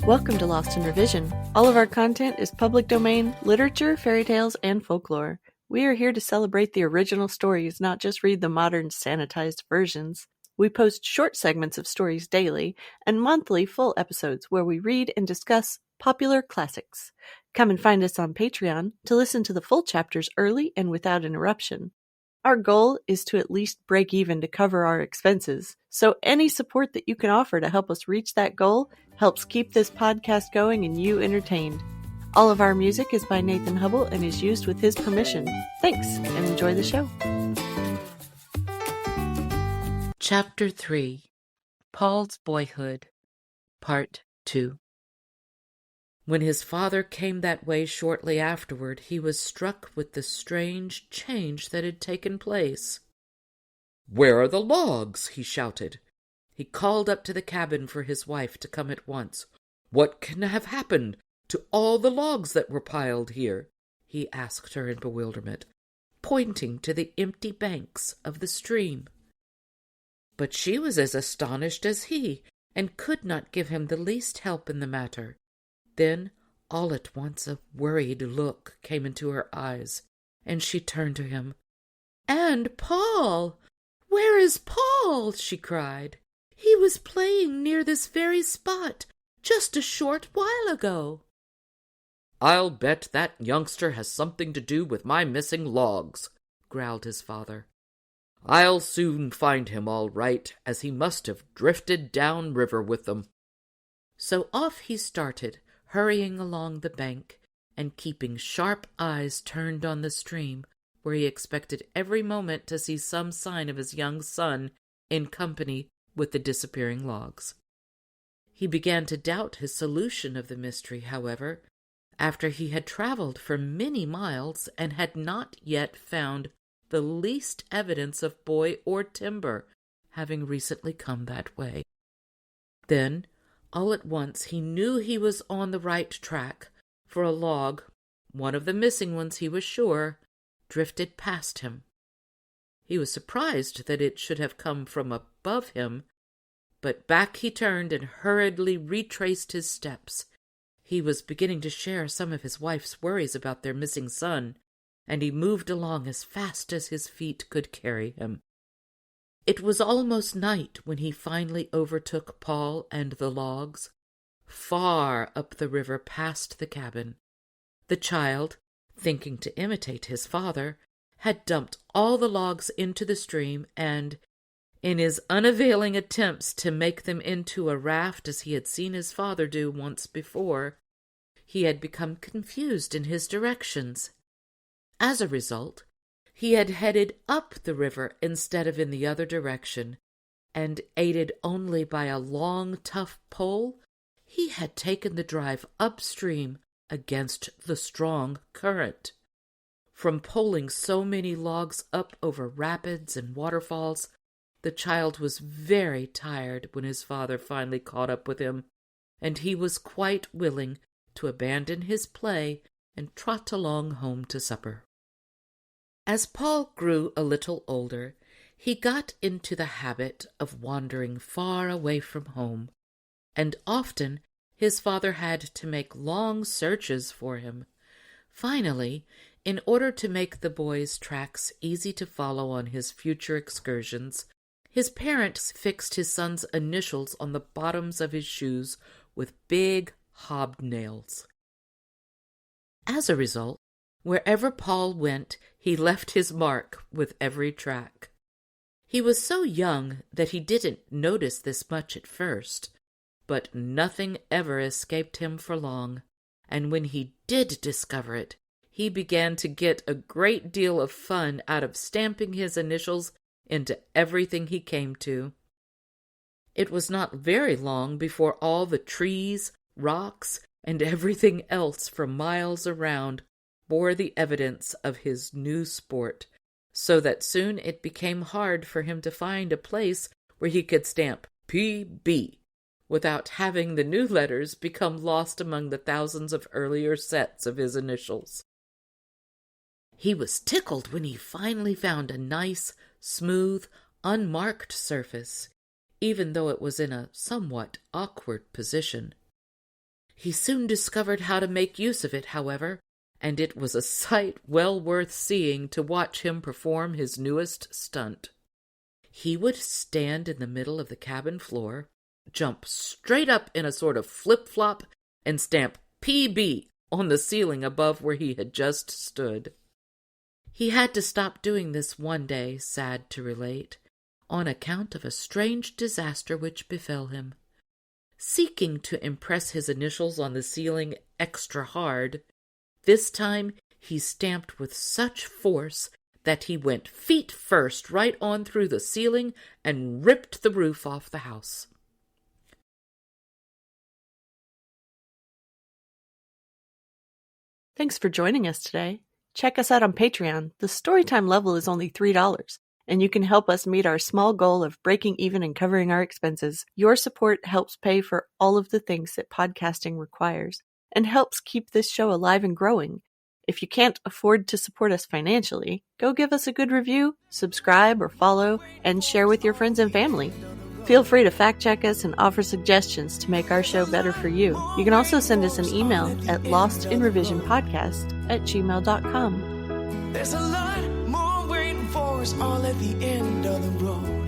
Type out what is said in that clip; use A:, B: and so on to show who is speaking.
A: Welcome to Lost in Revision. All of our content is public domain, literature, fairy tales, and folklore. We are here to celebrate the original stories, not just read the modern sanitized versions. We post short segments of stories daily and monthly full episodes where we read and discuss popular classics. Come and find us on Patreon to listen to the full chapters early and without interruption. Our goal is to at least break even to cover our expenses, so any support that you can offer to help us reach that goal helps keep this podcast going and you entertained. All of our music is by Nathan Hubble and is used with his permission. Thanks, and enjoy the show.
B: Chapter 3 Paul's Boyhood, Part 2. When his father came that way shortly afterward, he was struck with the strange change that had taken place. "Where are the logs?" he shouted. He called up to the cabin for his wife to come at once. "What can have happened to all the logs that were piled here?" he asked her in bewilderment, pointing to the empty banks of the stream. But she was as astonished as he, and could not give him the least help in the matter. Then, all at once, a worried look came into her eyes, and she turned to him. "And Paul! Where is Paul?" she cried. "He was playing near this very spot just a short while ago." "I'll bet that youngster has something to do with my missing logs," growled his father. "I'll soon find him all right, as he must have drifted down river with them." So off he started, hurrying along the bank, and keeping sharp eyes turned on the stream, where he expected every moment to see some sign of his young son in company with the disappearing logs. He began to doubt his solution of the mystery, however, after he had traveled for many miles and had not yet found the least evidence of boy or timber, having recently come that way. Then, all at once, he knew he was on the right track, for a log, one of the missing ones he was sure, drifted past him. He was surprised that it should have come from above him, but back he turned and hurriedly retraced his steps. He was beginning to share some of his wife's worries about their missing son, and he moved along as fast as his feet could carry him. It was almost night when he finally overtook Paul and the logs, far up the river past the cabin. The child, thinking to imitate his father, had dumped all the logs into the stream, and, in his unavailing attempts to make them into a raft as he had seen his father do once before, he had become confused in his directions. As a result, he had headed up the river instead of in the other direction, and aided only by a long, tough pole, he had taken the drive upstream against the strong current. From poling so many logs up over rapids and waterfalls, the child was very tired when his father finally caught up with him, and he was quite willing to abandon his play and trot along home to supper. As Paul grew a little older, he got into the habit of wandering far away from home, and often his father had to make long searches for him. Finally, in order to make the boy's tracks easy to follow on his future excursions, his parents fixed his son's initials on the bottoms of his shoes with big hobnails. As a result, wherever Paul went, he left his mark with every track. He was so young that he didn't notice this much at first, but nothing ever escaped him for long, and when he did discover it, he began to get a great deal of fun out of stamping his initials into everything he came to. It was not very long before all the trees, rocks, and everything else for miles around bore the evidence of his new sport, so that soon it became hard for him to find a place where he could stamp P.B. without having the new letters become lost among the thousands of earlier sets of his initials. He was tickled when he finally found a nice, smooth, unmarked surface, even though it was in a somewhat awkward position. He soon discovered how to make use of it, however, and it was a sight well worth seeing to watch him perform his newest stunt. He would stand in the middle of the cabin floor, jump straight up in a sort of flip-flop, and stamp PB on the ceiling above where he had just stood. He had to stop doing this one day, sad to relate, on account of a strange disaster which befell him. Seeking to impress his initials on the ceiling extra hard, this time he stamped with such force that he went feet first right on through the ceiling and ripped the roof off the house.
A: Thanks for joining us today. Check us out on Patreon. The Storytime level is only $3, and you can help us meet our small goal of breaking even and covering our expenses. Your support helps pay for all of the things that podcasting requires, and helps keep this show alive and growing. If you can't afford to support us financially, go give us a good review, subscribe or follow, and share with your friends and family. Feel free to fact-check us and offer suggestions to make our show better for you. You can also send us an email at lostinrevisionpodcast@gmail.com.
C: There's a lot more waiting for us all at the end of the road.